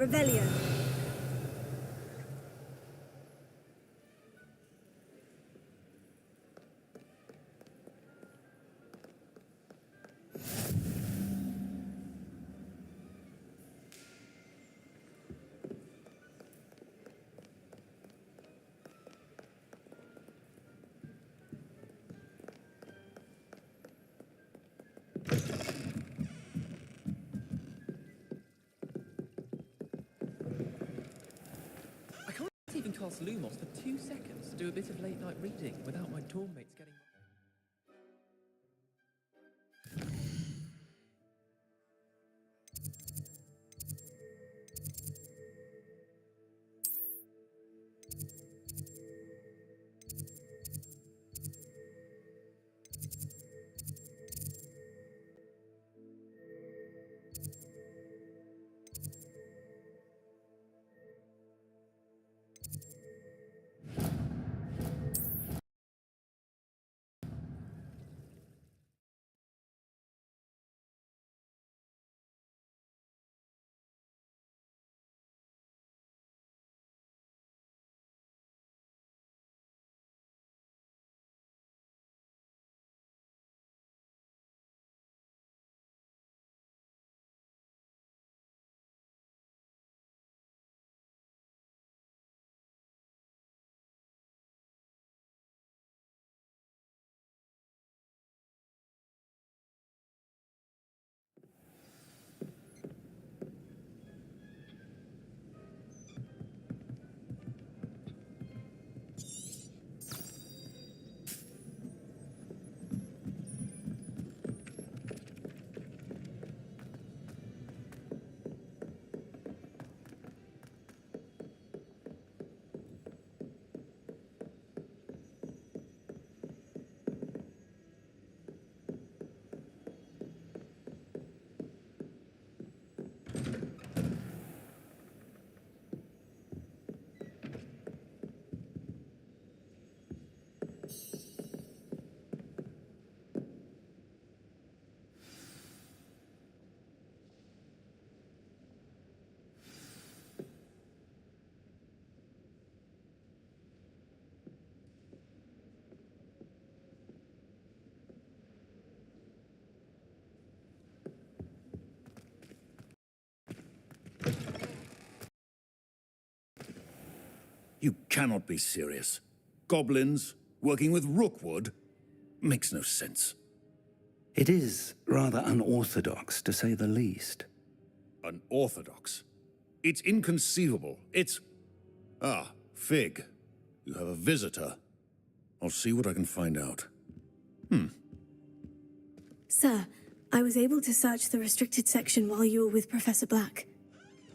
Revelio. I can't even cast Lumos for 2 seconds to do a bit of late-night reading without my dorm mates getting... You cannot be serious. Goblins working with Rookwood makes no sense. It is rather unorthodox, to say the least. Unorthodox? It's inconceivable. It's... Ah, Fig. You have a visitor. I'll see what I can find out. Sir, I was able to search the restricted section while you were with Professor Black.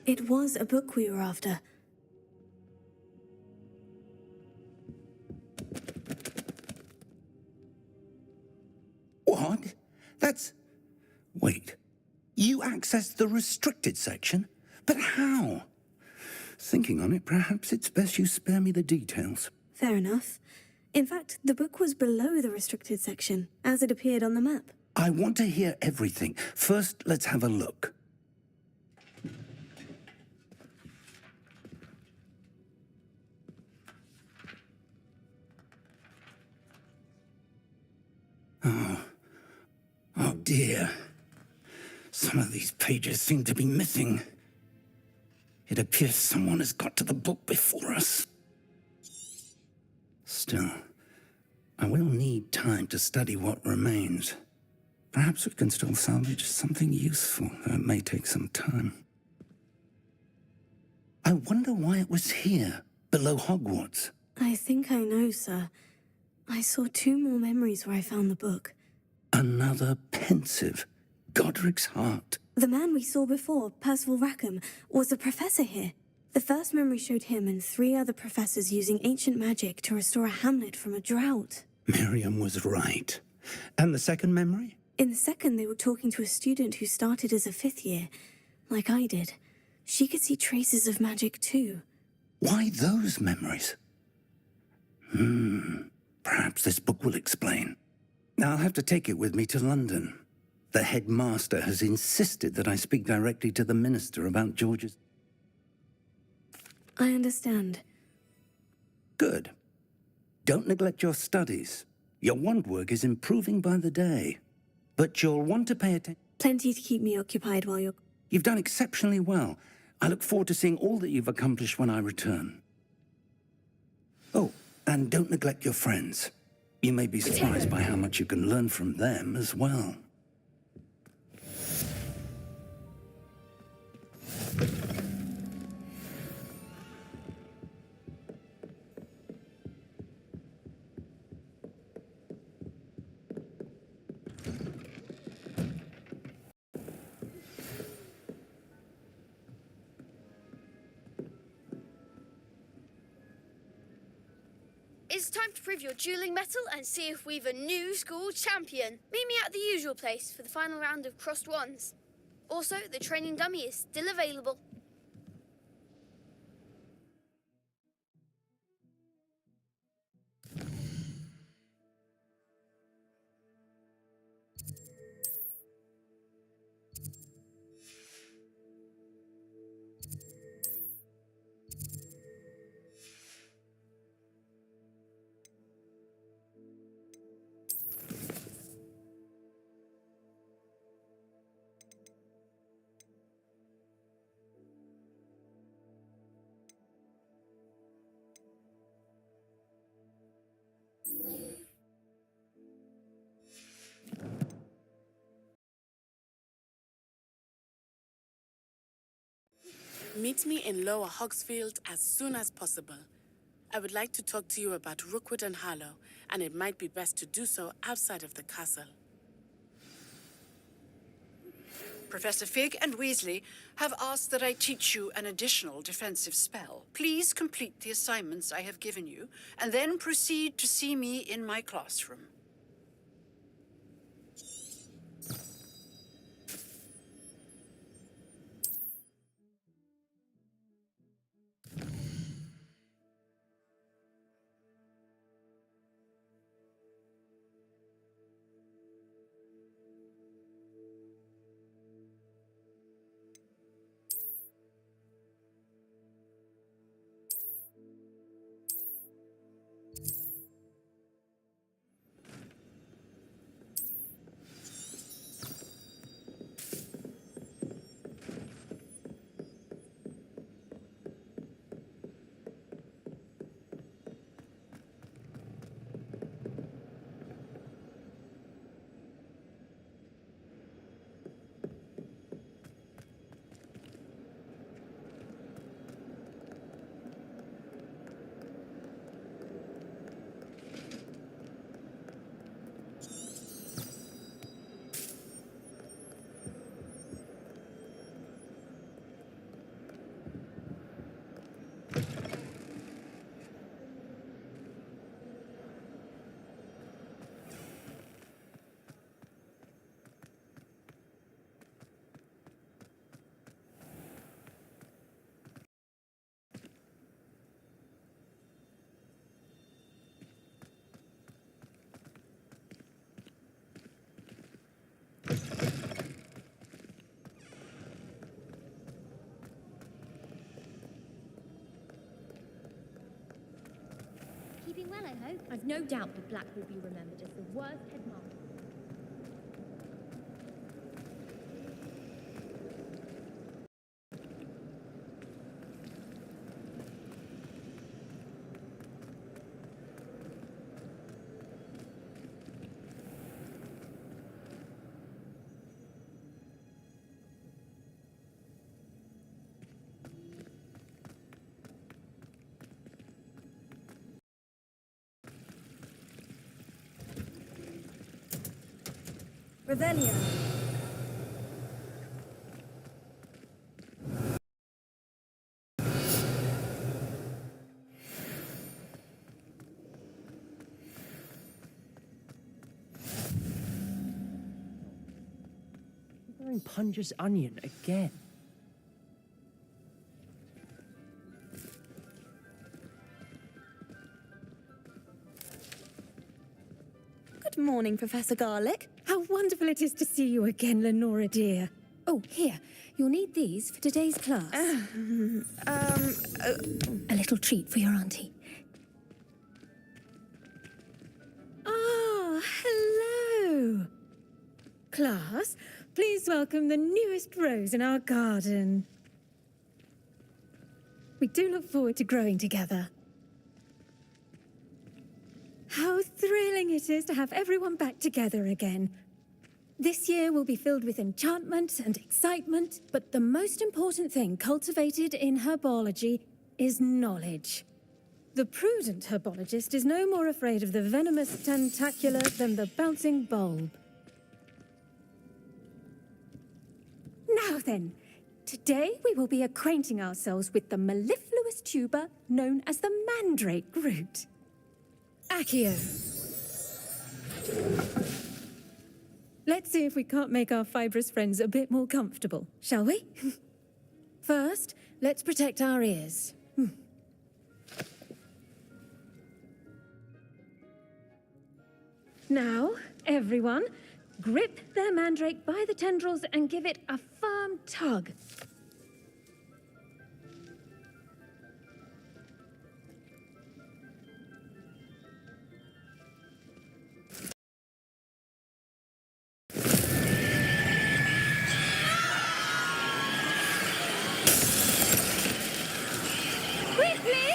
It was a book we were after. What? That's... Wait. You accessed the restricted section? But how? Thinking on it, perhaps it's best you spare me the details. Fair enough. In fact, the book was below the restricted section, as it appeared on the map. I want to hear everything. First, let's have a look. Oh dear. Some of these pages seem to be missing. It appears someone has got to the book before us. Still, I will need time to study what remains. Perhaps we can still salvage something useful, though it may take some time. I wonder why it was here, below Hogwarts. I think I know, sir. I saw 2 more memories where I found the book. Another pensive. Godric's heart. The man we saw before, Percival Rackham, was a professor here. The first memory showed him and 3 other professors using ancient magic to restore a hamlet from a drought. Miriam was right. And the second memory? In the second, they were talking to a student who started as a 5th year, like I did. She could see traces of magic too. Why those memories? Perhaps this book will explain. I'll have to take it with me to London. The headmaster has insisted that I speak directly to the minister about George's... I understand. Good. Don't neglect your studies. Your wand work is improving by the day. But you'll want to pay attention. Plenty to keep me occupied while you're... You've done exceptionally well. I look forward to seeing all that you've accomplished when I return. Oh, and don't neglect your friends. You may be surprised by how much you can learn from them as well. It's time to prove your dueling mettle and see if we've a new school champion. Meet me at the usual place for the final round of crossed wands. Also, the training dummy is still available. Meet me in Lower Hogsfield as soon as possible. I would like to talk to you about Rookwood and Harlow, and it might be best to do so outside of the castle. Professor Fig and Weasley have asked that I teach you an additional defensive spell. Please complete the assignments I have given you, and then proceed to see me in my classroom. Keeping well, I hope. I've no doubt that Black will be remembered as the worst headmaster. Revelio. Wearing Punja's onion again. Good morning, Professor Garlick. How wonderful it is to see you again, Lenora dear. Oh, here. You'll need these for today's class. A little treat for your auntie. Ah, hello. Class, please welcome the newest rose in our garden. We do look forward to growing together. How thrilling it is to have everyone back together again. This year will be filled with enchantment and excitement, but the most important thing cultivated in herbology is knowledge. The prudent herbologist is no more afraid of the venomous tentacula than the bouncing bulb. Now then, today we will be acquainting ourselves with the mellifluous tuber known as the mandrake root. Accio. Let's see if we can't make our fibrous friends a bit more comfortable, shall we? First, let's protect our ears. Now, everyone, grip their mandrake by the tendrils and give it a firm tug. Quickly,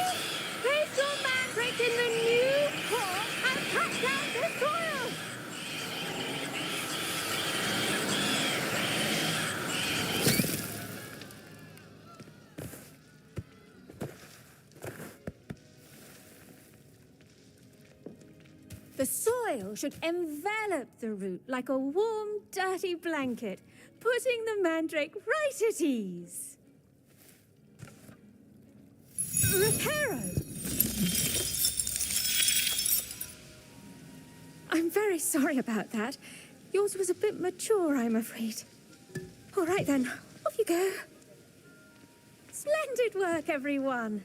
place your mandrake in the new pot and cut down the soil. The soil should envelop the root like a warm, dirty blanket, putting the mandrake right at ease. Reparo! I'm very sorry about that. Yours was a bit mature, I'm afraid. All right then, off you go. Splendid work, everyone.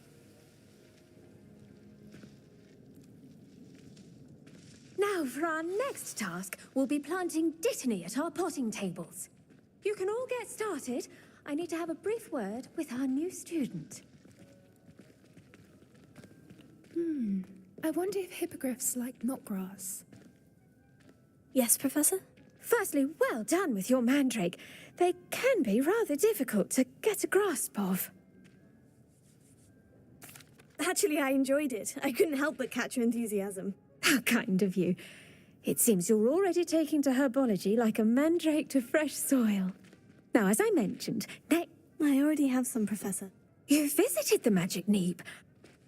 Now, for our next task, we'll be planting dittany at our potting tables. You can all get started. I need to have a brief word with our new student. I wonder if hippogriffs like knotgrass. Yes, Professor? Firstly, well done with your mandrake. They can be rather difficult to get a grasp of. Actually, I enjoyed it. I couldn't help but catch your enthusiasm. How kind of you. It seems you're already taking to herbology like a mandrake to fresh soil. Now, as I mentioned, I already have some, Professor. you visited the magic neep.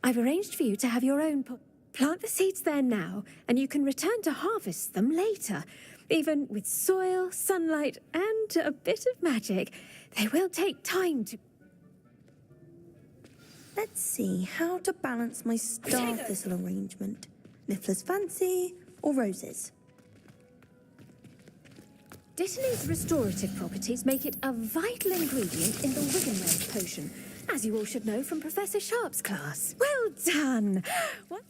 I've arranged for you to have your own pot. Plant the seeds there now, and you can return to harvest them later. Even with soil, sunlight, and a bit of magic, they will take time to... Let's see how to balance my star thistle arrangement. Niffler's fancy or roses? Dittany's restorative properties make it a vital ingredient in the Wiggenweld potion, as you all should know from Professor Sharp's class. Well done! What?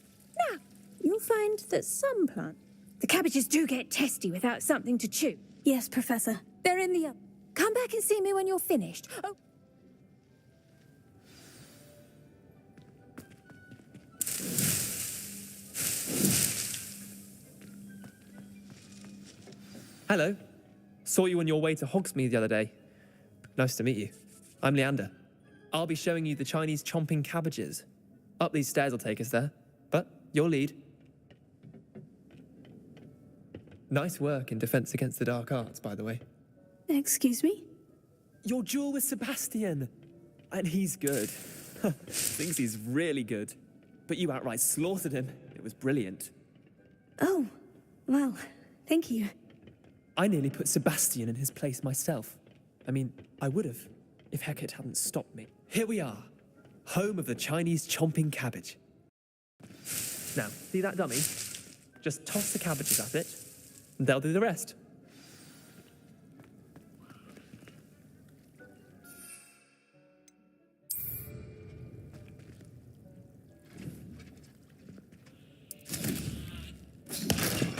Now, You'll find that some plants... the cabbages do get testy without something to chew. Yes, Professor. They're in the oven. Come back and see me when you're finished. Oh. Hello. Saw you on your way to Hogsmeade the other day. Nice to meet you. I'm Leander. I'll be showing you the Chinese chomping cabbages. Up these stairs will take us there, but your lead. Nice work in Defense Against the Dark Arts, by the way. Excuse me? Your duel with Sebastian. And he's good. Thinks he's really good. But you outright slaughtered him. It was brilliant. Oh, well, thank you. I nearly put Sebastian in his place myself. I mean, I would have, if Hecate hadn't stopped me. Here we are, home of the Chinese chomping cabbage. Now, see that dummy? Just toss the cabbages at it, and they'll do the rest.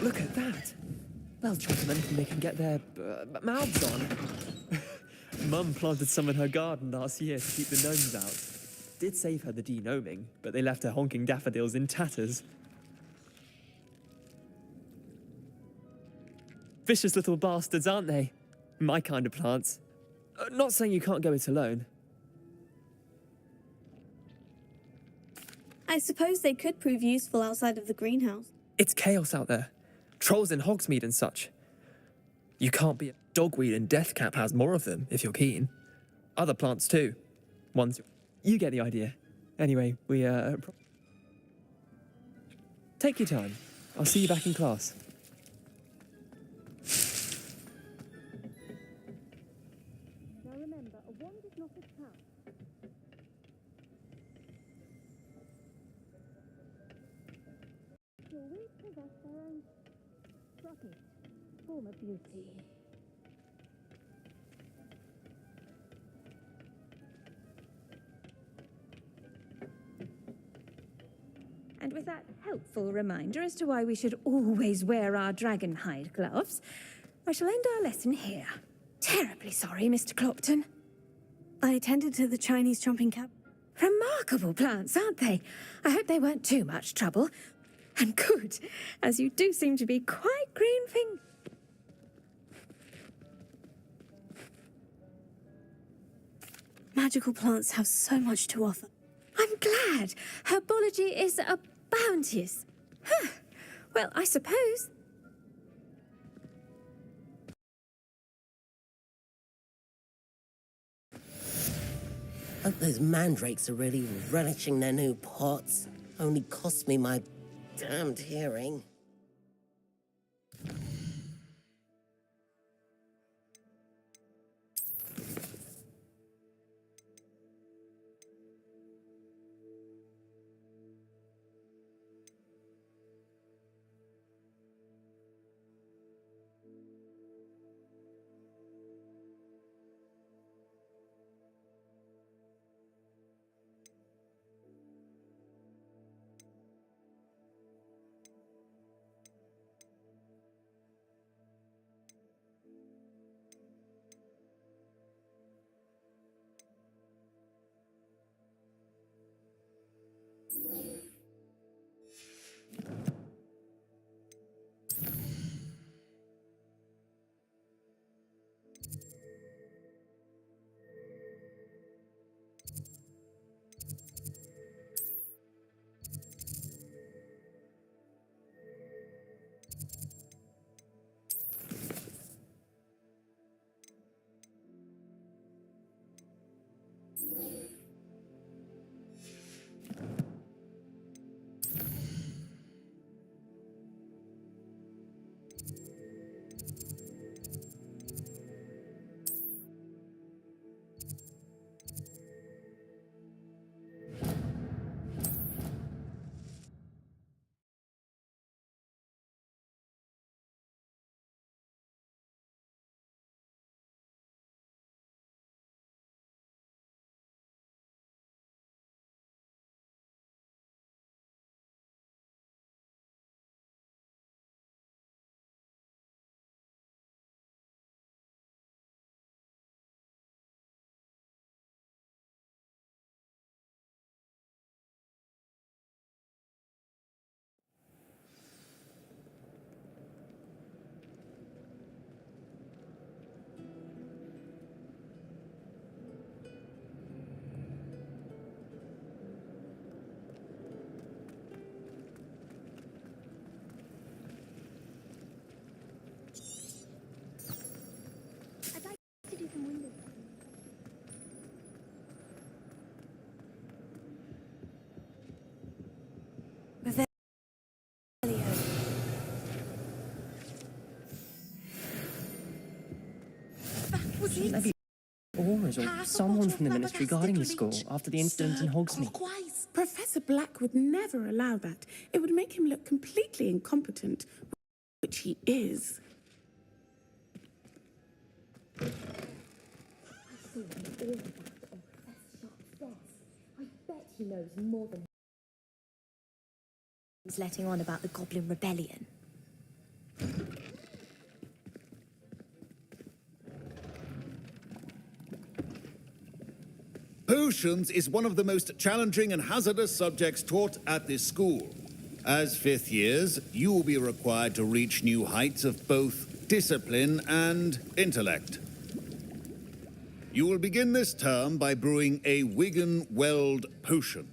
Look at that. They'll chomp on anything they can get their mouths on. Mum planted some in her garden last year to keep the gnomes out. Did save her the de-gnoming, but they left her honking daffodils in tatters. Vicious little bastards, aren't they? My kind of plants. Not saying you can't go it alone. I suppose they could prove useful outside of the greenhouse. It's chaos out there. Trolls in Hogsmeade and such. You can't be a dogweed, and Deathcap has more of them, if you're keen. Other plants too. Ones... You get the idea. Anyway, take your time. I'll see you back in class. Now remember, a wand is not a trap. Your wings possess their own rugged form of beauty. And with that helpful reminder as to why we should always wear our dragon hide gloves, I shall end our lesson here. Terribly sorry, Mr. Clopton. I attended to the Chinese chomping cab. Remarkable plants, aren't they? I hope they weren't too much trouble. And good, as you do seem to be quite green-fingered. Magical plants have so much to offer. I'm glad. Herbology is a bounteous. Huh. Well, I suppose. Hope those mandrakes are really relishing their new pots. Only cost me my damned hearing. I'd like to do some window Shouldn't there be Aurors or someone from the ministry guarding the school after the incident in Hogsmeade? Professor Black would never allow that. It would make him look completely incompetent, which he is. I saw him all about on Professor Sharp's desk. I bet he knows more than he's letting on about the Goblin Rebellion. Potions is one of the most challenging and hazardous subjects taught at this school. As fifth years, you will be required to reach new heights of both discipline and intellect. You will begin this term by brewing a Wigan-Weld potion.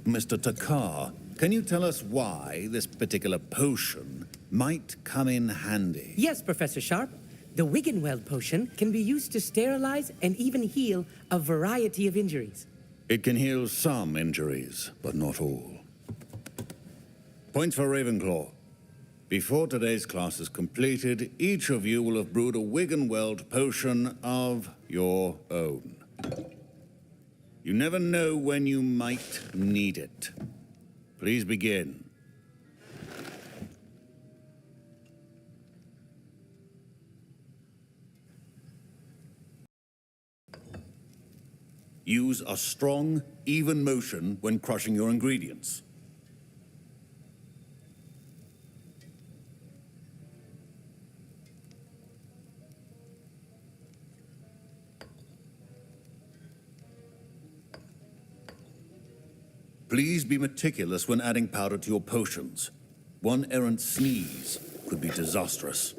Mr. Takar, can you tell us why this particular potion might come in handy? Yes, Professor Sharp. The Wigan-Weld potion can be used to sterilize and even heal a variety of injuries. It can heal some injuries, but not all. Points for Ravenclaw. Before today's class is completed, each of you will have brewed a Wigan-Weld potion of your own. You never know when you might need it. Please begin. Use a strong, even motion when crushing your ingredients. Please be meticulous when adding powder to your potions. One errant sneeze could be disastrous.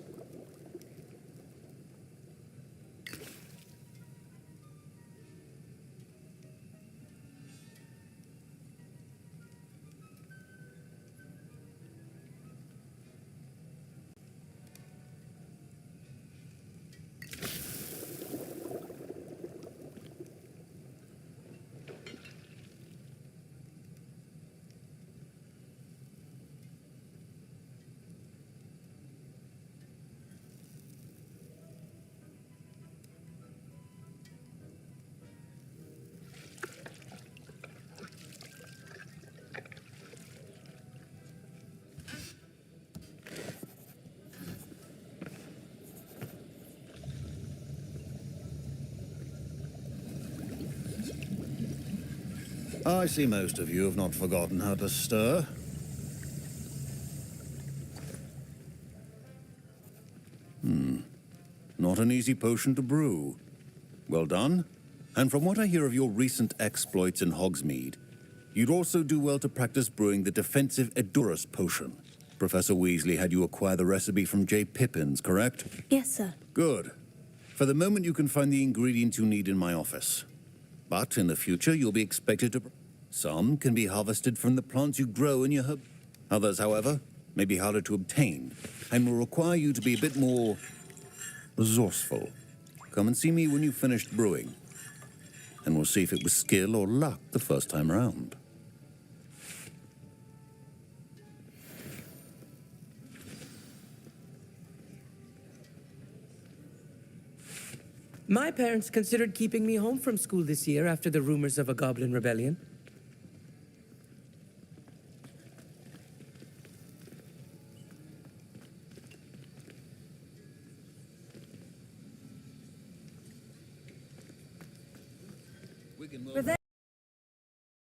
I see most of you have not forgotten how to stir. Not an easy potion to brew. Well done. And from what I hear of your recent exploits in Hogsmeade, you'd also do well to practice brewing the defensive Edurus potion. Professor Weasley had you acquire the recipe from J. Pippins, correct? Yes, sir. Good. For the moment, you can find the ingredients you need in my office. But in the future, you'll be expected to... Some can be harvested from the plants you grow in your herb. Others, however, may be harder to obtain and will require you to be a bit more resourceful. Come and see me when you've finished brewing, and we'll see if it was skill or luck the first time round. My parents considered keeping me home from school this year after the rumors of a goblin rebellion.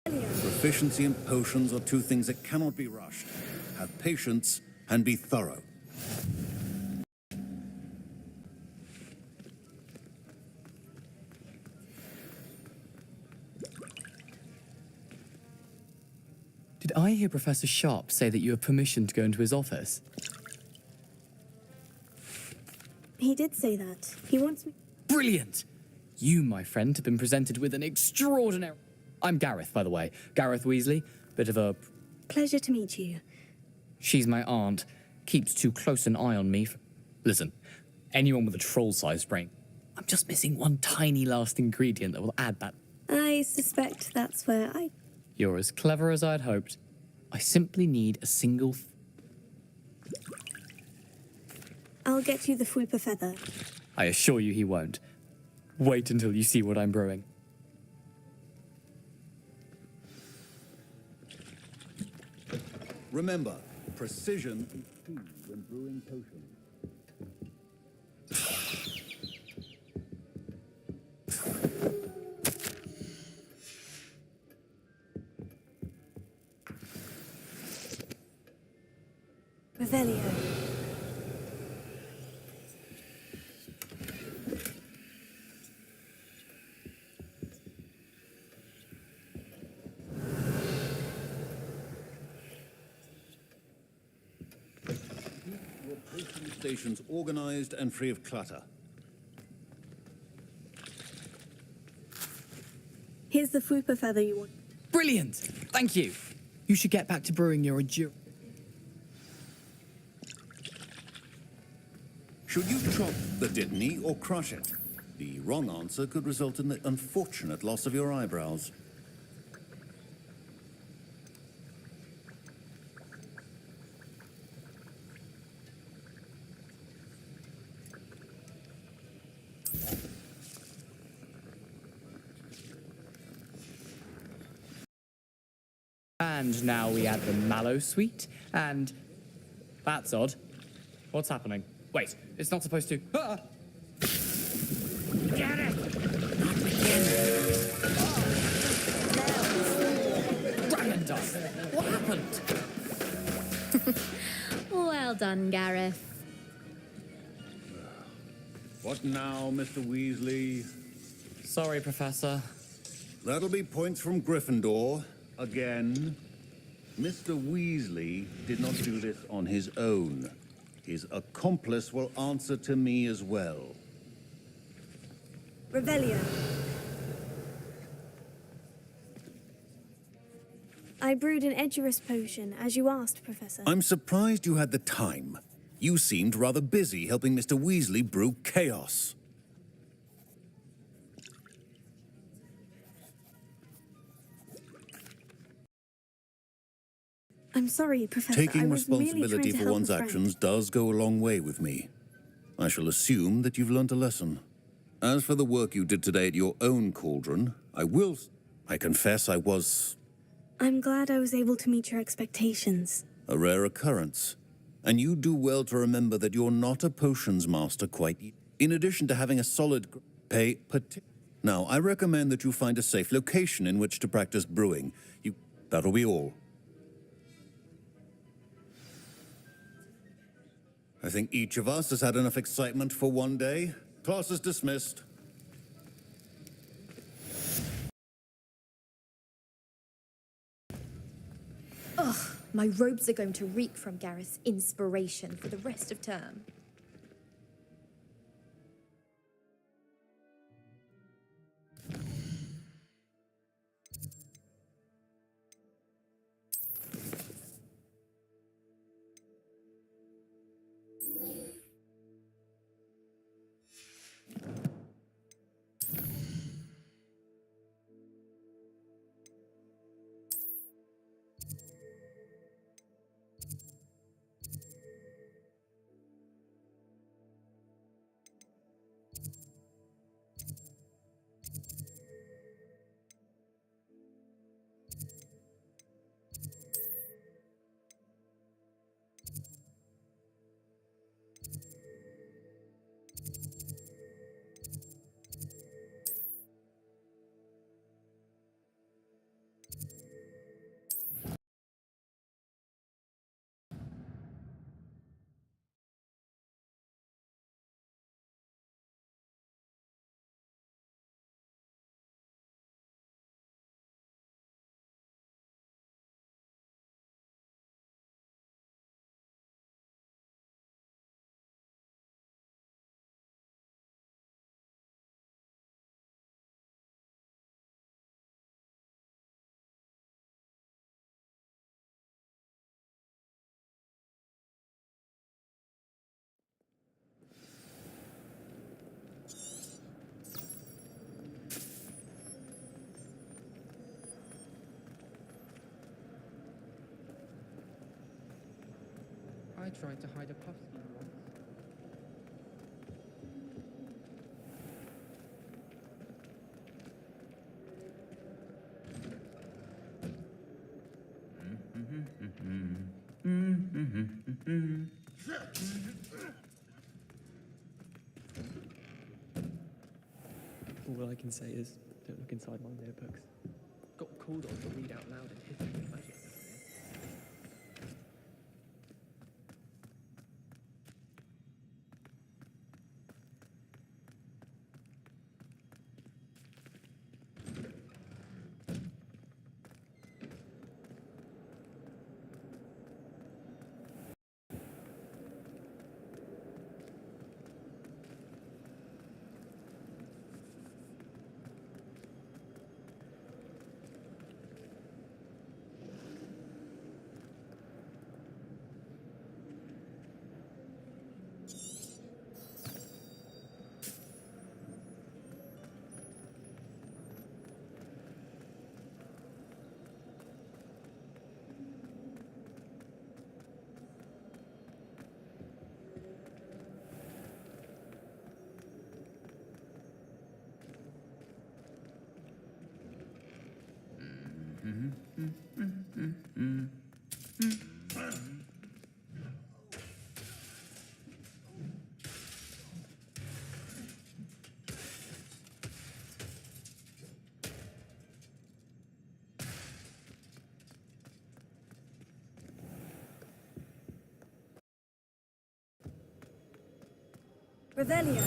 Proficiency and potions are two things that cannot be rushed. Have patience and be thorough. Did I hear Professor Sharp say that you have permission to go into his office? He did say that. He wants me... Brilliant! You, my friend, have been presented with an extraordinary... I'm Gareth, by the way. Gareth Weasley. Bit of a... Pleasure to meet you. She's my aunt. Keeps too close an eye on me. Listen, anyone with a troll-sized brain. I'm just missing one tiny last ingredient that will add that... I suspect that's where I... You're as clever as I'd hoped. I simply need a single... I'll get you the Fwooper feather. I assure you he won't. Wait until you see what I'm brewing. Remember, precision is key when brewing potions. Revelio. stations organized and free of clutter. Here's the Fupa feather you want. Brilliant! Thank you. You should get back to brewing your endurance. Should you chop the Dittany or crush it? The wrong answer could result in the unfortunate loss of your eyebrows. And now we add the mallow sweet, and... That's odd. What's happening? Wait, it's not supposed to... Ah! Get it! Dragon dust! What happened? Well done, Gareth. What now, Mr. Weasley? Sorry, Professor. That'll be points from Gryffindor. Again. Mr. Weasley did not do this on his own. His accomplice will answer to me as well. Revelio. I brewed an Edurus potion, as you asked, Professor. I'm surprised you had the time. You seemed rather busy helping Mr. Weasley brew chaos. I'm sorry, Professor. Taking responsibility for one's actions does go a long way with me. I shall assume that you've learnt a lesson. As for the work you did today at your own cauldron, I confess I was I'm glad I was able to meet your expectations. a rare occurrence. And you do well to remember that you're not a potions master quite yet. In addition to having a solid Now, I recommend that you find a safe location in which to practice brewing. That'll be all. I think each of us has had enough excitement for one day. Class is dismissed. Ugh, my robes are going to reek from Gareth's inspiration for the rest of term. I tried to hide a puff ski once. All I can say is, don't look inside my notebooks. Got called on to read out loud in history and magic. Revelio.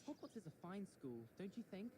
Hogwarts is a fine school, don't you think?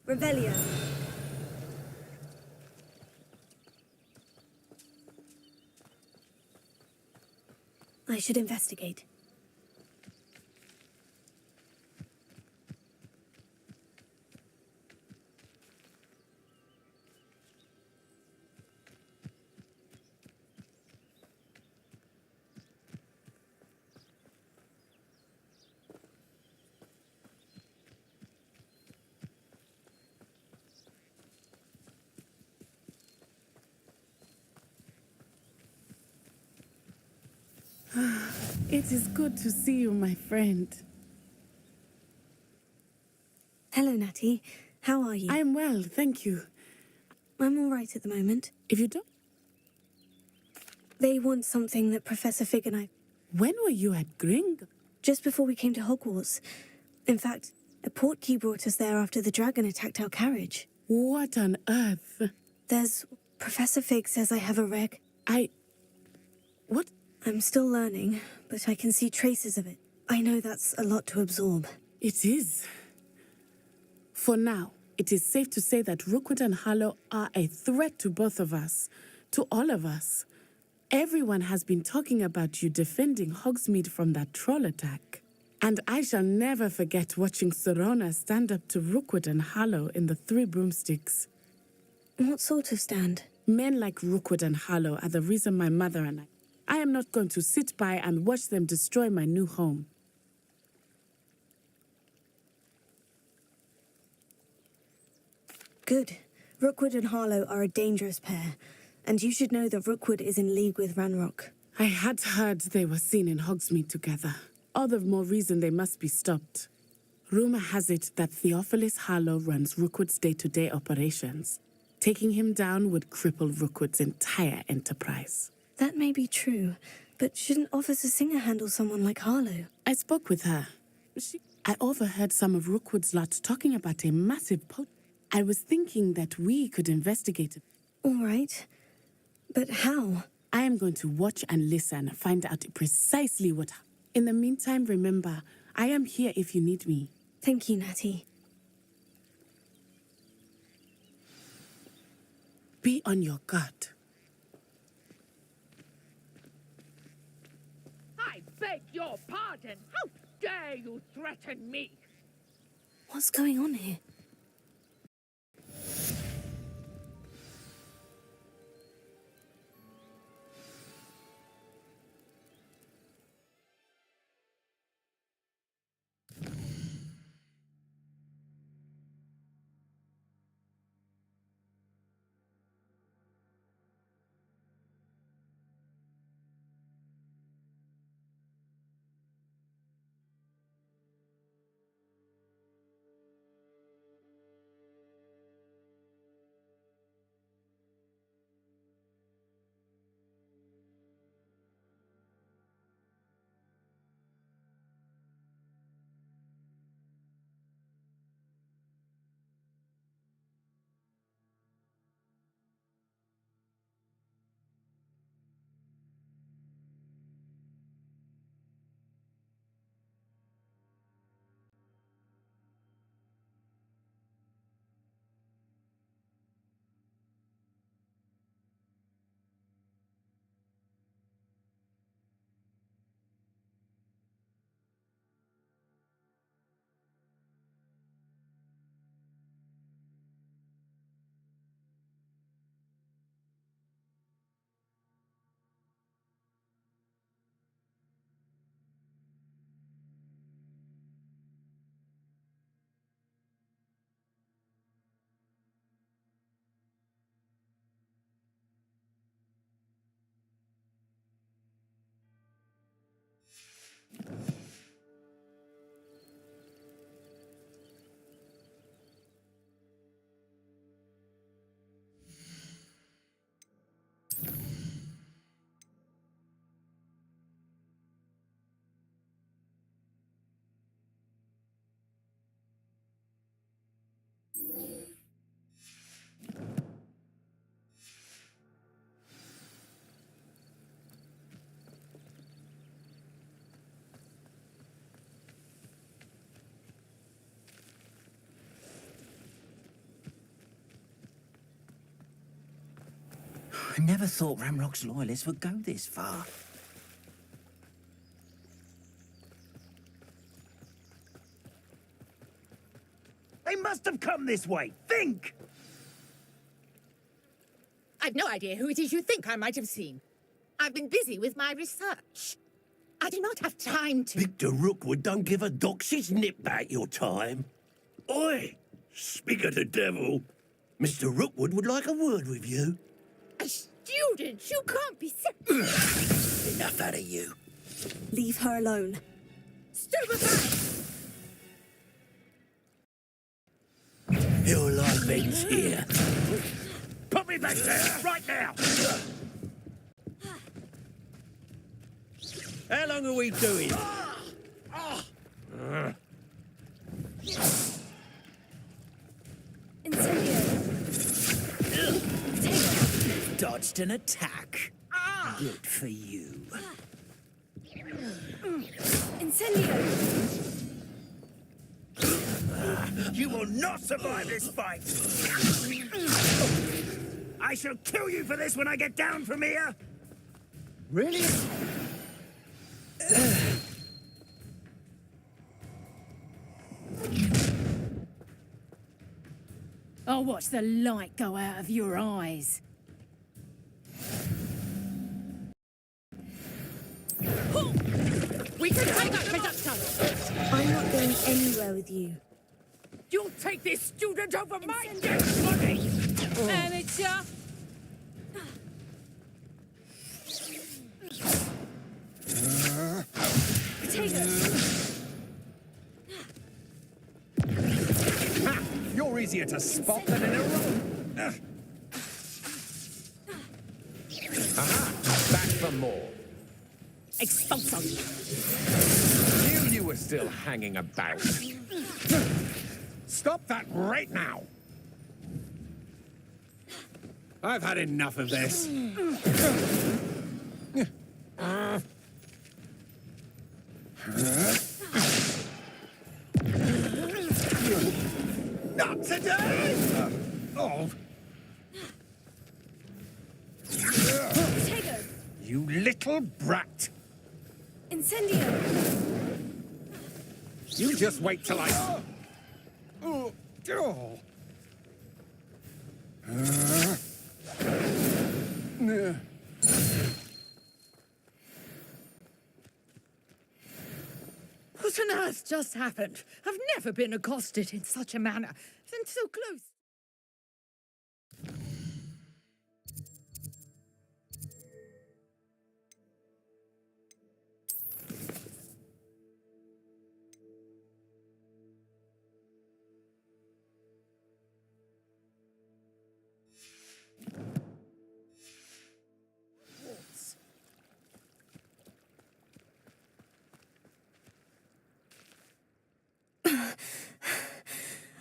Revelio. I should investigate. It is good to see you, my friend. Hello, Natty. How are you? I'm well, thank you. I'm all right at the moment. If you don't... They want something that Professor Fig and I... When were you at Gring? Just before we came to Hogwarts. In fact, a portkey brought us there after the dragon attacked our carriage. What on earth? Professor Fig says I have a reg. What? I'm still learning, but I can see traces of it. I know that's a lot to absorb. It is. For now, it is safe to say that Rookwood and Harlow are a threat to both of us, to all of us. Everyone has been talking about you defending Hogsmeade from that troll attack. And I shall never forget watching Sorona stand up to Rookwood and Harlow in the Three Broomsticks. What sort of stand? Men like Rookwood and Harlow are the reason my mother and I am not going to sit by and watch them destroy my new home. Good. Rookwood and Harlow are a dangerous pair, and you should know that Rookwood is in league with Ranrock. I had heard they were seen in Hogsmeade together. All the more reason they must be stopped. Rumor has it that Theophilus Harlow runs Rookwood's day-to-day operations. Taking him down would cripple Rookwood's entire enterprise. That may be true, but shouldn't Officer Singer handle someone like Harlow? I spoke with her. I overheard some of Rookwood's lot talking about a massive I was thinking that we could investigate it. All right. But how? I am going to watch and listen, find out precisely what... In the meantime, remember, I am here if you need me. Thank you, Natty. Be on your guard. I beg your pardon. How dare you threaten me? What's going on here? I never thought Ramrock's loyalists would go this far. They must have come this way. Think! I've no idea who it is you think I might have seen. I've been busy with my research. I do not have time to... Victor Rookwood don't give a doxy's nip back your time. Oi! Speak of the devil. Mr. Rookwood would like a word with you. A student? You can't be... Enough out of you. Leave her alone. Stupefy! Your life ends here. Put me back there, right now! How long are we doing? Dodged an attack. Good for you. Incendio! You will not survive this fight! I shall kill you for this when I get down from here! Really? I'll watch the light go out of your eyes. We can take that production! I'm not going anywhere with you. You'll take this student over my dead body! Amateur! Potatoes! Ha! You're easier to spot than in a room. Aha! Back for more. Expulso! Knew you were still hanging about. Stop that right now! I've had enough of this. Not today! Oh. Potato! You little brat! Incendio! You just wait till I... Oh. Oh. What on earth just happened? I've never been accosted in such a manner, and so close.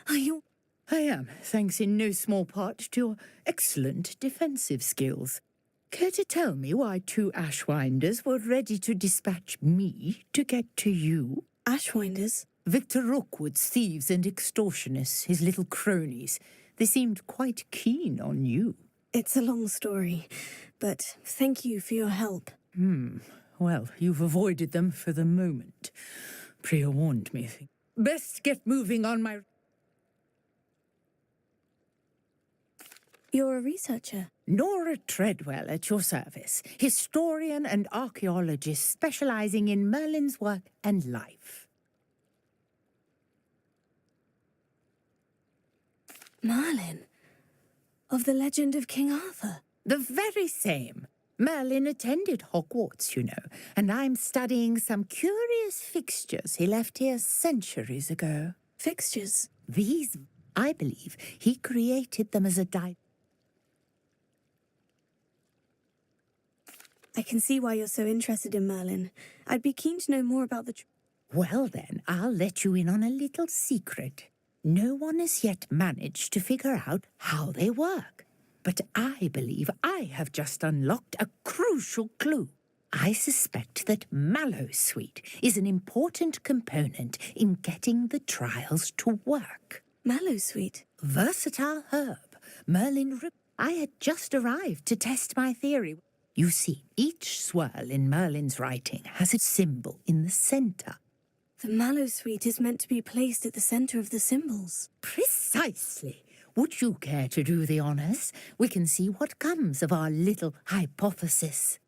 Are you... I am, thanks in no small part to your excellent defensive skills. Care to tell me why 2 Ashwinders were ready to dispatch me to get to you? Ashwinders? Victor Rookwood's thieves and extortionists, his little cronies. They seemed quite keen on you. It's a long story, but thank you for your help. Well, you've avoided them for the moment. Priya warned me. Best get moving on my... You're a researcher. Nora Treadwell at your service, historian and archaeologist specializing in Merlin's work and life. Merlin? Of the legend of King Arthur? The very same. Merlin attended Hogwarts, you know, and I'm studying some curious fixtures he left here centuries ago. Fixtures? These, I believe, he created them as a I can see why you're so interested in Merlin. I'd be keen to know more about the... Well then, I'll let you in on a little secret. No one has yet managed to figure out how they work. But I believe I have just unlocked a crucial clue. I suspect that Mallowsweet is an important component in getting the trials to work. Mallowsweet? Versatile herb. I had just arrived to test my theory. You see, each swirl in Merlin's writing has a symbol in the center. The Mallowsweet is meant to be placed at the center of the symbols. Precisely. Would you care to do the honors? We can see what comes of our little hypothesis.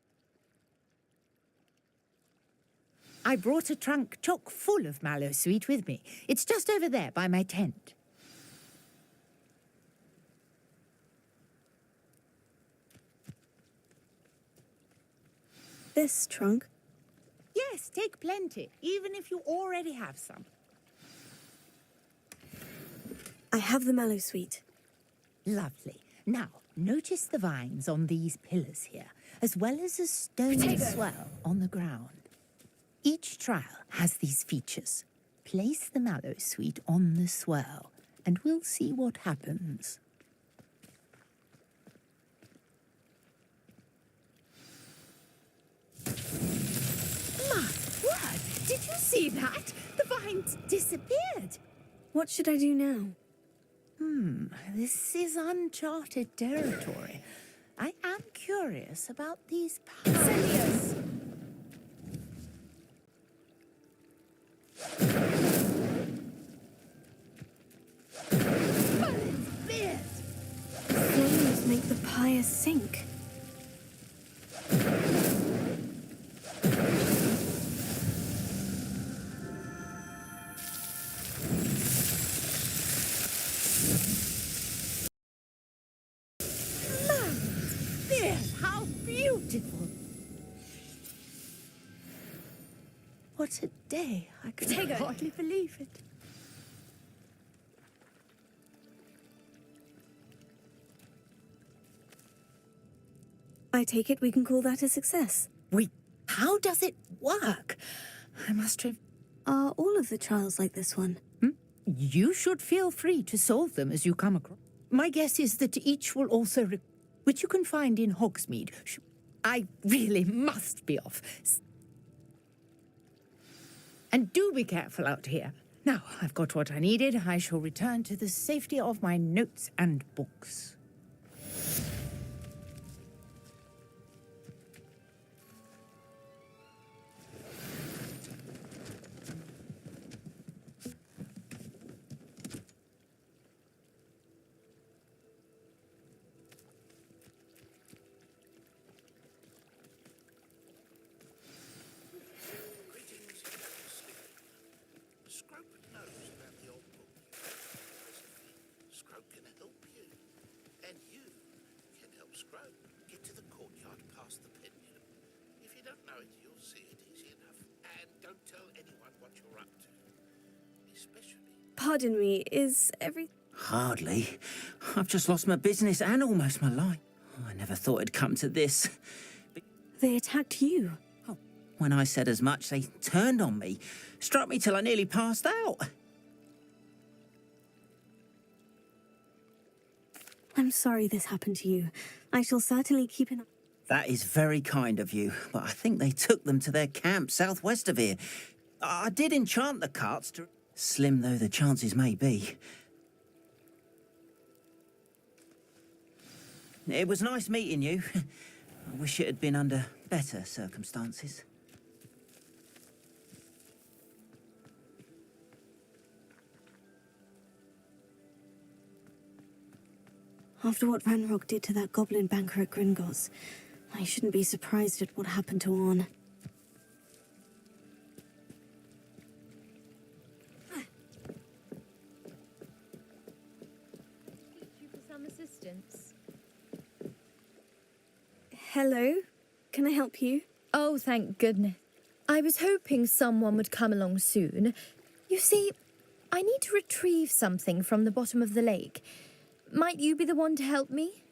I brought a trunk chock full of Mallowsweet with me. It's just over there by my tent. This trunk? Yes, take plenty, even if you already have some. I have the Mallowsweet. Lovely. Now, notice the vines on these pillars here, as well as a stone swell on the ground. Each trial has these features. Place the Mallowsweet on the swell, and we'll see what happens. My word! Did you see that? The vines disappeared. What should I do now? This is uncharted territory. I am curious about these powers. Flames make the pyre sink. yes, how beautiful. What a day. I can Potato. hardly believe it. I take it we can call that a success. How does it work? I must have... Are all of the trials like this one? You should feel free to solve them as you come across. My guess is that each will also... which you can find in Hogsmeade. I really must be off. And do be careful out here. Now, I've got what I needed. I shall return to the safety of my notes and books. Scrope knows about the old book. Scrope can help you. And you can help Scrope get to the courtyard past the pendulum. If you don't know it, you'll see it easy enough. And don't tell anyone what you're up to. Especially... Pardon me, is every... Hardly. I've just lost my business and almost my life. I never thought it'd come to this. They attacked you? When I said as much, they turned on me. Struck me till I nearly passed out. I'm sorry this happened to you. I shall certainly keep an eye... That is very kind of you, but I think they took them to their camp southwest of here. I did enchant the carts to... Slim though the chances may be. It was nice meeting you. I wish it had been under better circumstances. After what Ranrock did to that goblin banker at Gringotts, I shouldn't be surprised at what happened to Orn. For some assistance. Hello? Can I help you? Oh, thank goodness. I was hoping someone would come along soon. You see, I need to retrieve something from the bottom of the lake. Might you be the one to help me?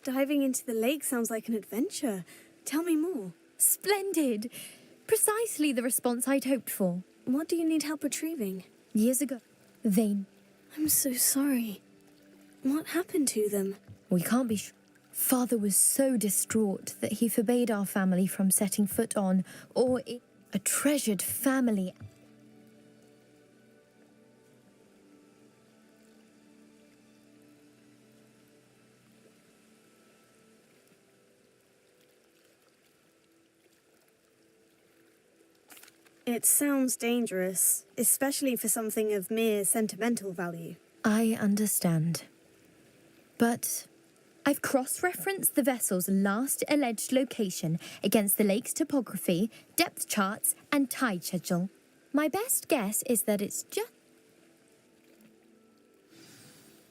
Diving into the lake sounds like an adventure. Tell me more. Splendid! Precisely the response I'd hoped for. What do you need help retrieving? Years ago, they... I'm so sorry. What happened to them? We can't be sure. Father was so distraught that he forbade our family from setting foot on, or a treasured family. It sounds dangerous, especially for something of mere sentimental value. I understand. But I've cross-referenced the vessel's last alleged location against the lake's topography, depth charts, and tide schedule. My best guess is that it's just...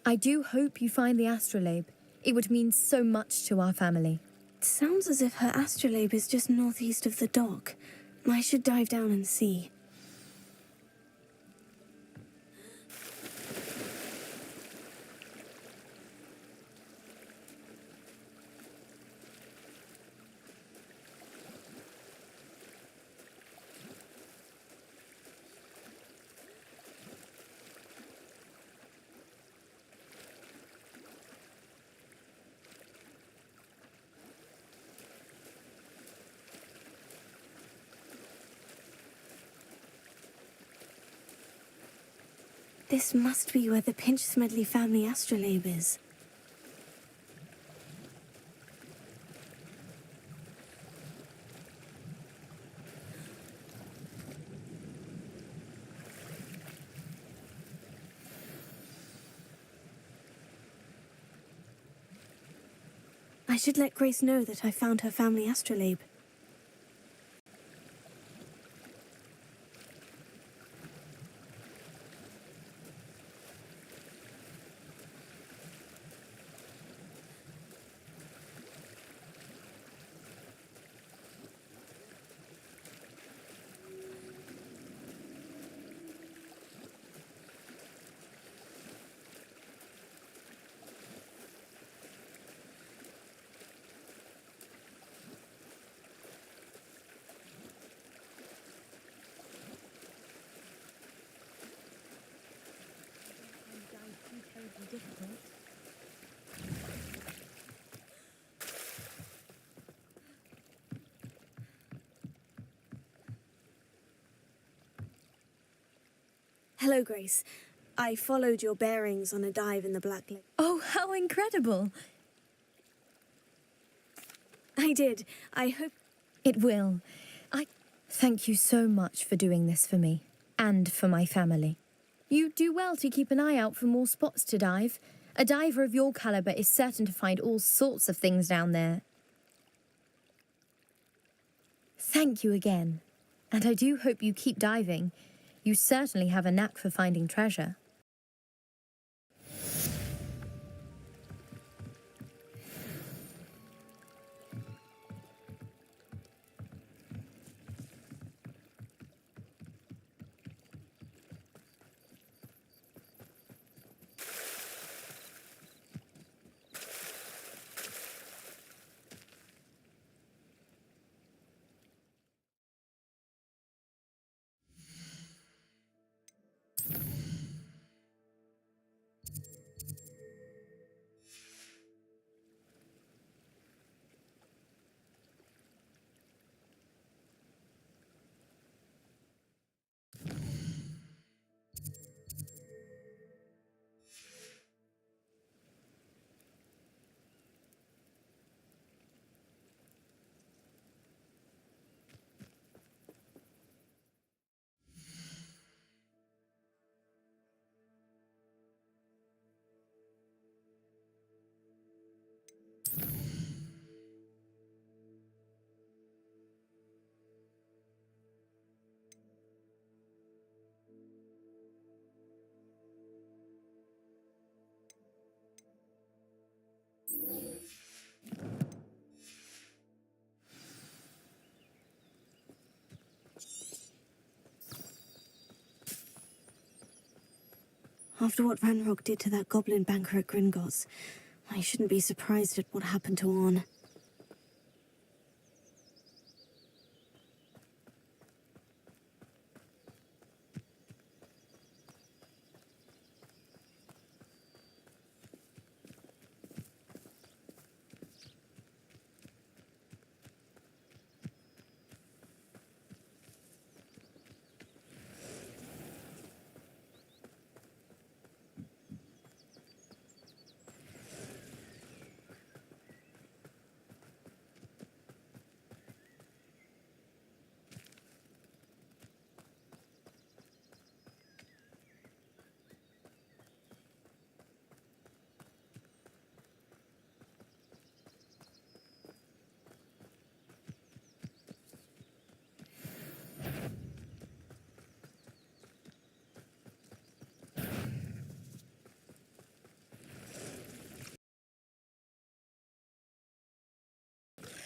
I do hope you find the astrolabe. It would mean so much to our family. It sounds as if her astrolabe is just northeast of the dock. I should dive down and see. This must be where the Pinch-Smedley family astrolabe is. I should let Grace know that I found her family astrolabe. Hello, Grace. I followed your bearings on a dive in the Black Lake. Oh, how incredible! I did. I hope... It will. I thank you so much for doing this for me and for my family. You do well to keep an eye out for more spots to dive. A diver of your caliber is certain to find all sorts of things down there. Thank you again. And I do hope you keep diving. You certainly have a knack for finding treasure. After what Ranrock did to that goblin banker at Gringotts, I shouldn't be surprised at what happened to Orn.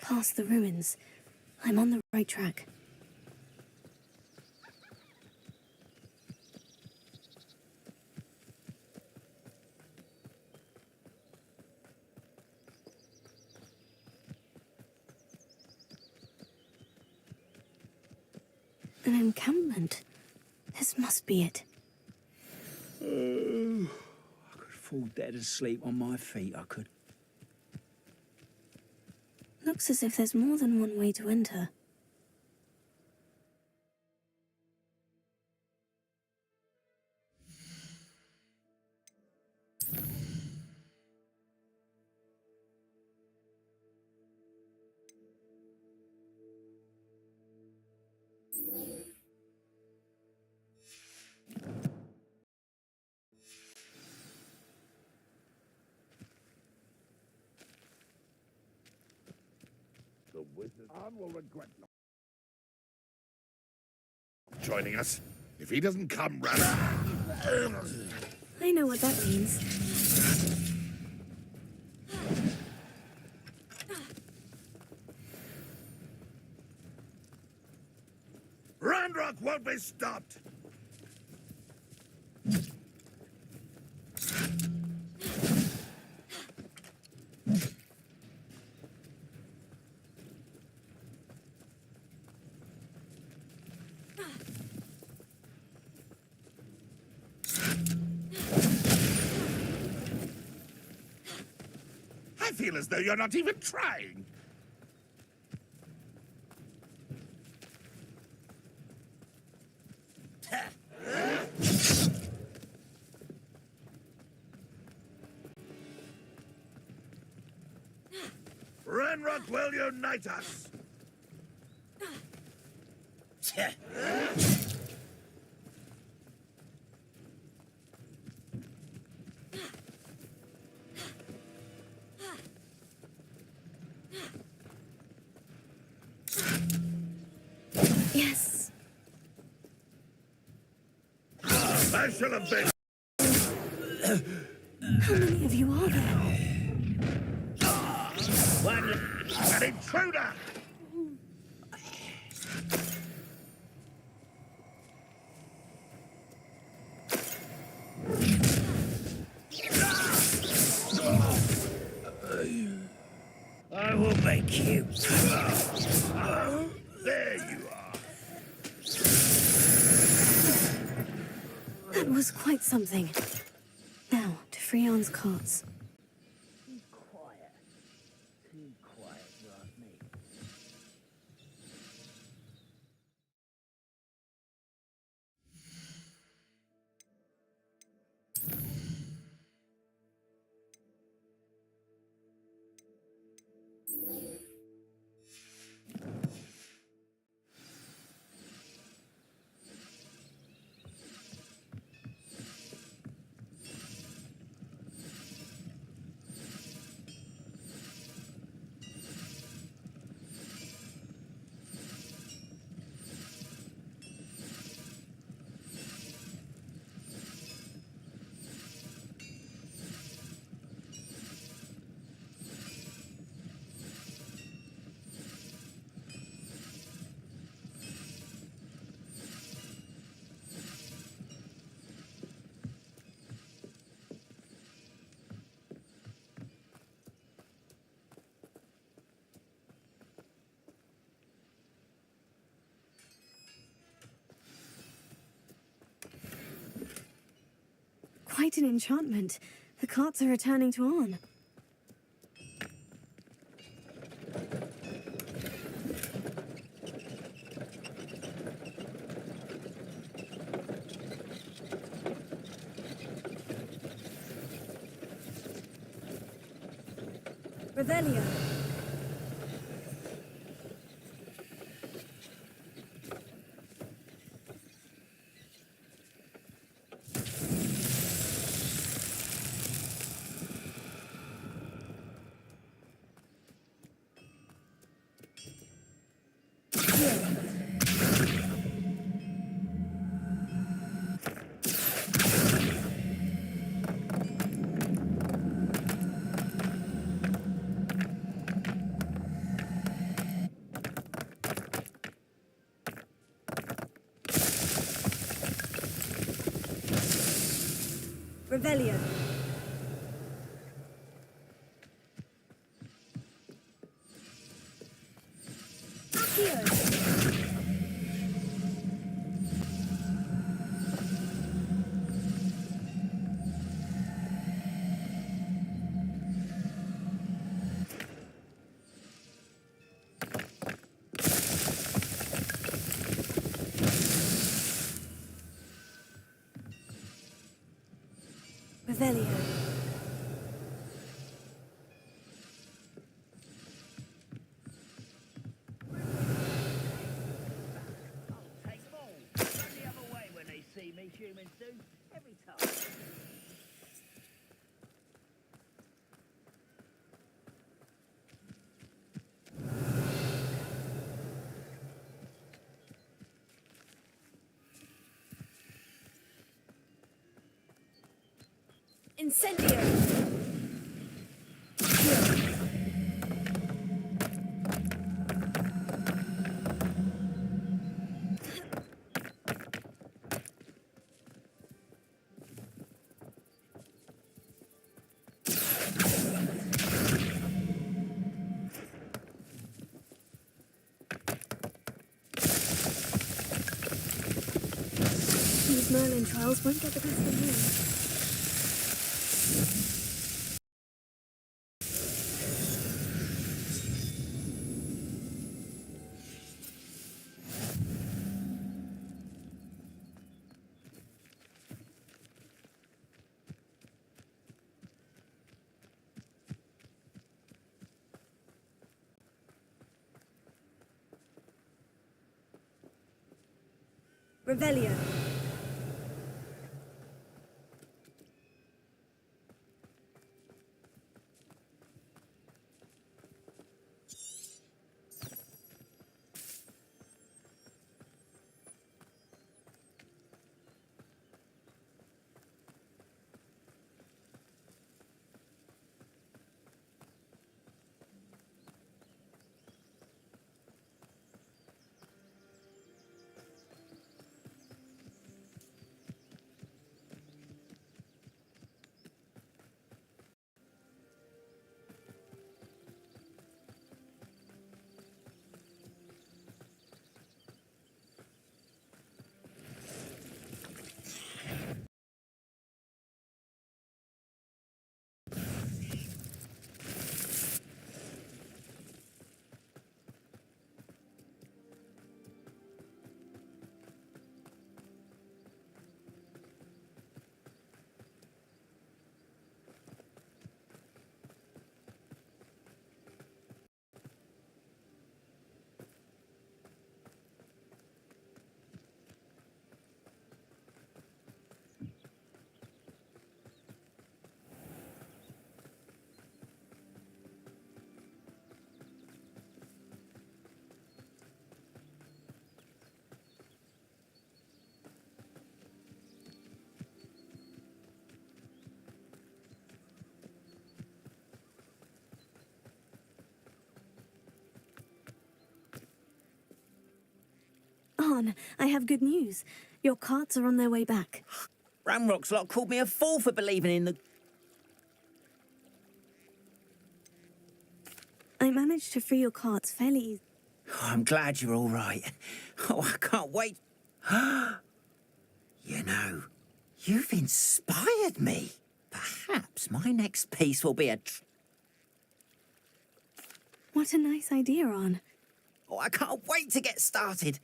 Past the ruins. I'm on the right track. An encampment. This must be it. I could fall dead asleep on my feet, I could. Looks as if there's more than one way to enter. The wizard will regret not joining us. If he doesn't come round... I know what that means. Ranrock won't be stopped! I feel as though you're not even trying. Ranrock will unite us! Yes. I shall have been. How many of you are there? An intruder! I will make you. There you are. That was quite something. Now, to Freon's carts. Quiet. Too quiet, you ask me. Quite an enchantment. The carts are returning to Arn. Revelio. Revelio. Accio. Revelio. Take them all. Run the other way when they see me, humans do. Every time. Incendio. These Merlin trials won't get the best of me. Revelio. Arn, I have good news. Your carts are on their way back. Ramrock's lot called me a fool for believing in the... I managed to free your carts fairly easily. Oh, I'm glad you're all right. Oh, I can't wait. You know, you've inspired me. Perhaps my next piece will be a... What a nice idea, Arn. Oh, I can't wait to get started.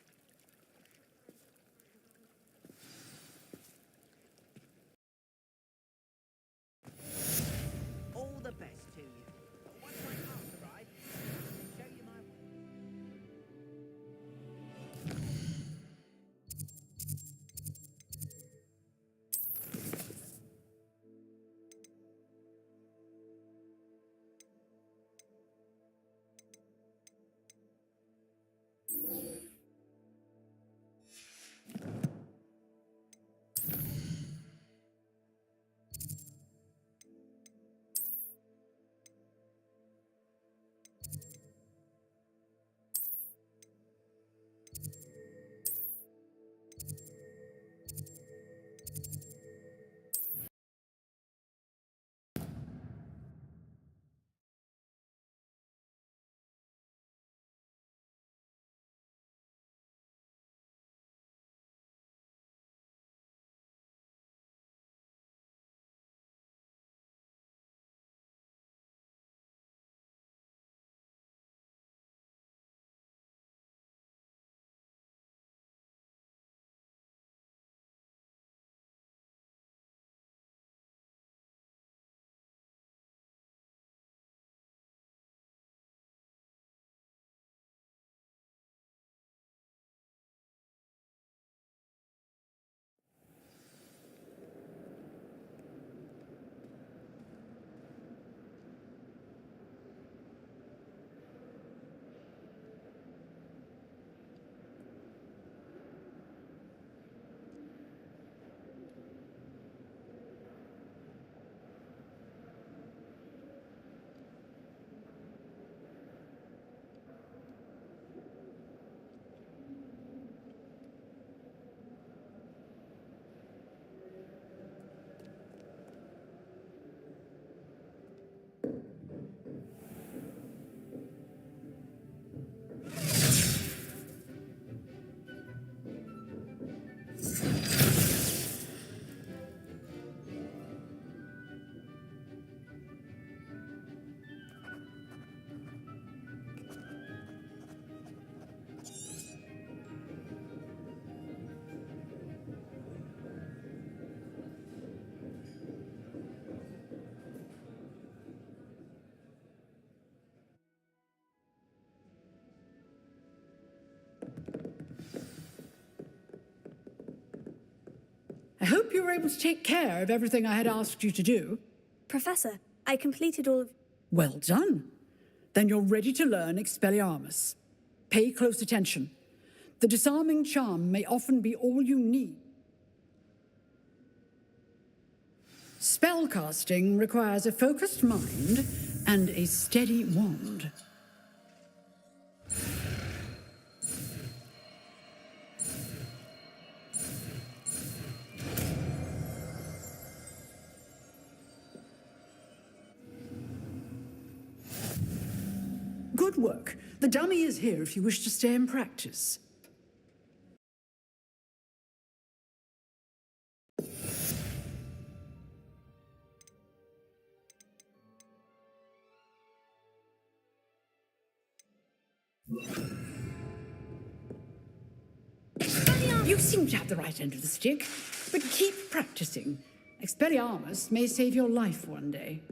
All the best to you. Once my carts arrive, I'll show you my... hope you were able to take care of everything I had asked you to do. Professor, I completed all of... Well done. Then you're ready to learn Expelliarmus. Pay close attention. The disarming charm may often be all you need. Spellcasting requires a focused mind and a steady wand. Good work. The dummy is here if you wish to stay and practice. You seem to have the right end of the stick, but keep practicing. Expelliarmus may save your life one day.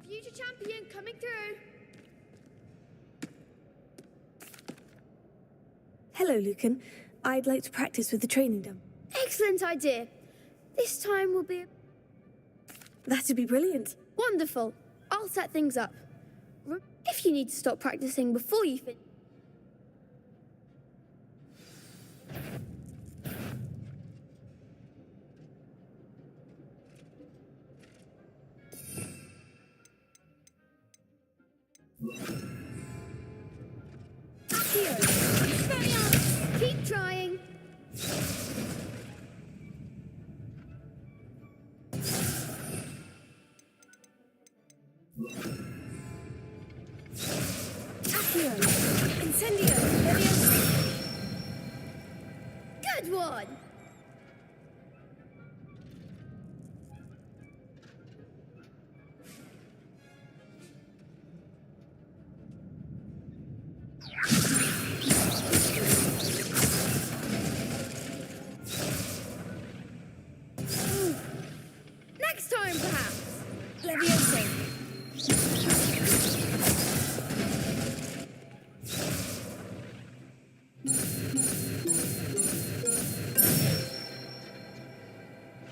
Future champion coming through. Hello, Lucan. I'd like to practice with the training dummy. Excellent idea. This time will be... That'd be brilliant. Wonderful. I'll set things up. If you need to stop practicing before you finish... Here. Expelliarmus. Keep trying. Accio. Incendio. Leviosa. Good one. Next time, perhaps. Leviosa.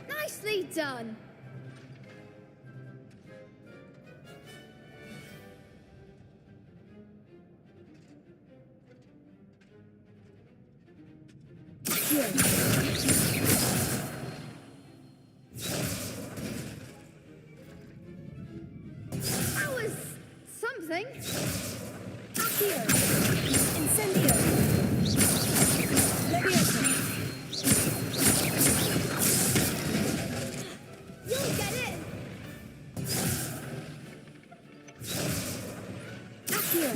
Nicely done. That was something. Accio. Incendio. Leviosa. You'll get it. Accio.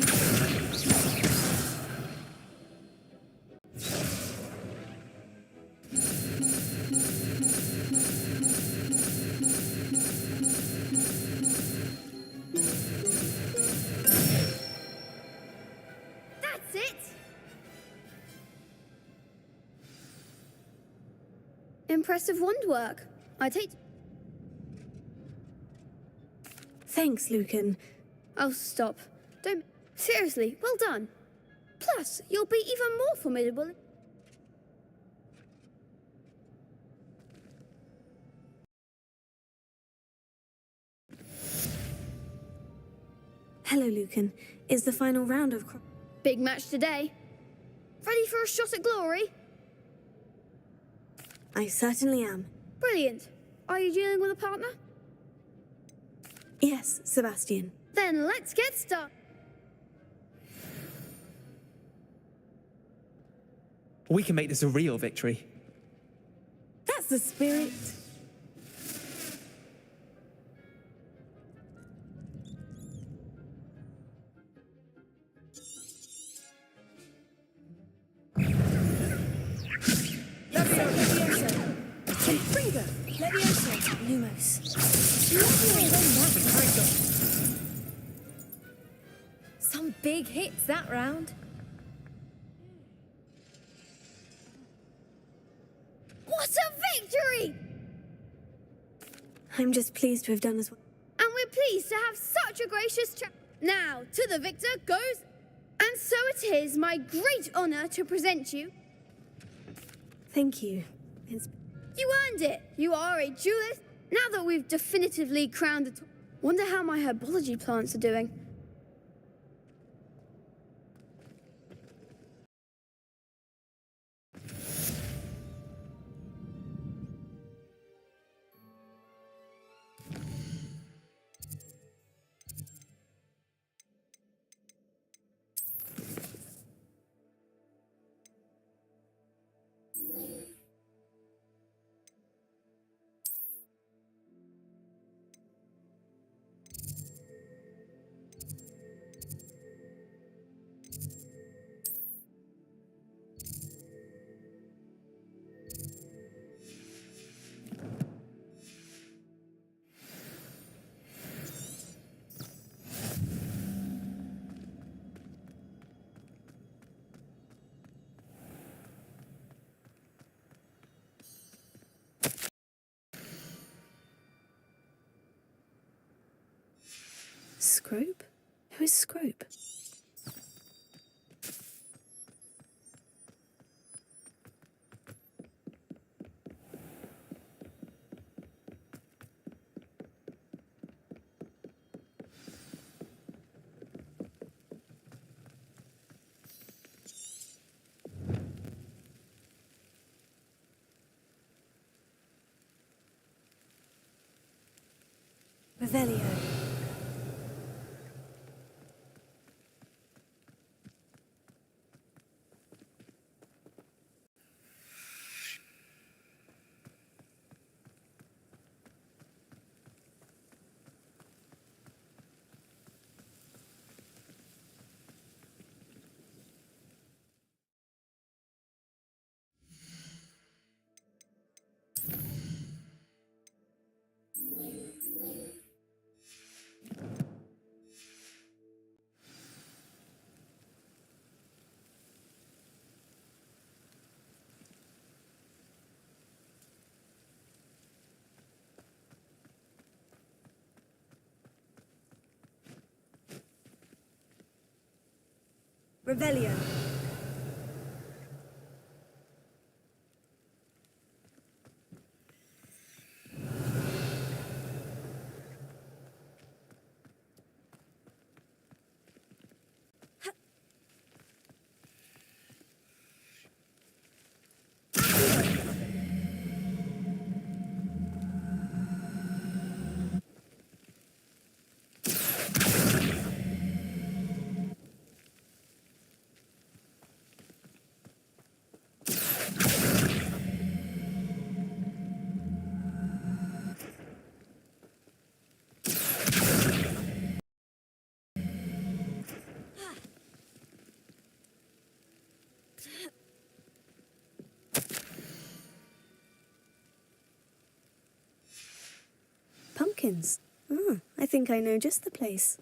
Impressive wand work. I take. Thanks, Lucan. Oh, stop. Don't. Seriously, well done. Plus, you'll be even more formidable. Hello, Lucan. Is the final round of... Big match today. Ready for a shot at glory? I certainly am. Brilliant. Are you dealing with a partner? Yes, Sebastian. Then let's get started. We can make this a real victory. That's the spirit. Frida! Levioso! Lumos. Some big hits that round. What a victory! I'm just pleased to have done as well. And we're pleased to have such a gracious Now, to the victor goes... And so it is my great honor to present you... Thank you. You earned it. You are a duelist. Now that we've definitively crowned the... Wonder how my herbology plants are doing. Scrope? Who is Scrope? Revelio. Revelio. Pumpkins. Ah, I think I know just the place.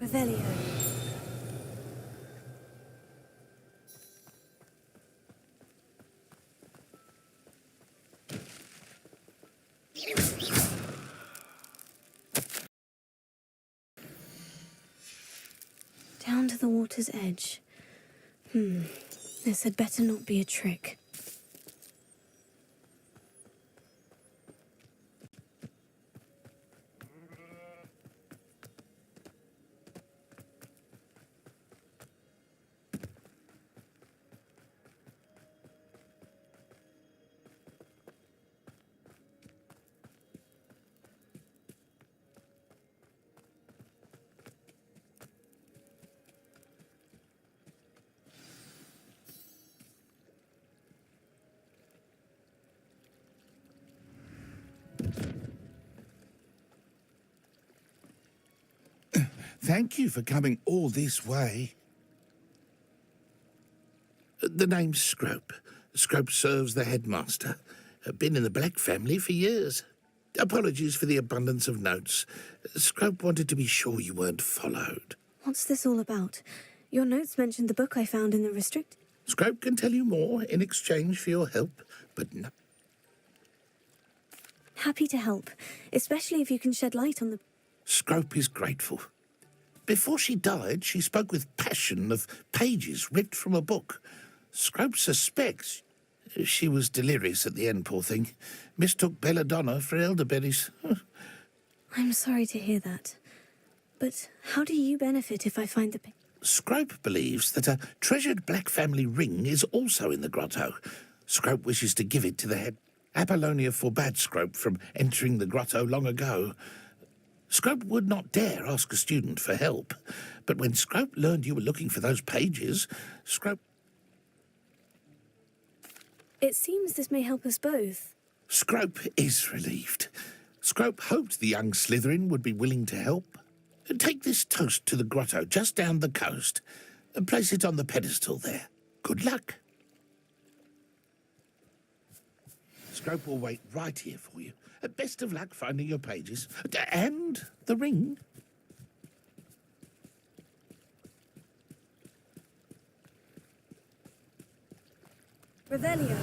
Revelio. Down to the water's edge. This had better not be a trick. Thank you for coming all this way. The name's Scrope. Scrope serves the headmaster. Been in the Black family for years. Apologies for the abundance of notes. Scrope wanted to be sure you weren't followed. What's this all about? Your notes mentioned the book I found in the restrict... Scrope can tell you more in exchange for your help, but no. Happy to help, especially if you can shed light on the... Scrope is grateful. Before she died, she spoke with passion of pages ripped from a book. Scrope suspects she was delirious at the end, poor thing. Mistook belladonna for elderberries. I'm sorry to hear that. But how do you benefit if I find the... Scrope believes that a treasured Black family ring is also in the grotto. Scrope wishes to give it to the head. Apollonia forbade Scrope from entering the grotto long ago. Scrope would not dare ask a student for help. But when Scrope learned you were looking for those pages, Scrope... It seems this may help us both. Scrope is relieved. Scrope hoped the young Slytherin would be willing to help. Take this toast to the grotto just down the coast and place it on the pedestal there. Good luck. Scrope will wait right here for you. Best of luck finding your pages. And the ring. Revelio.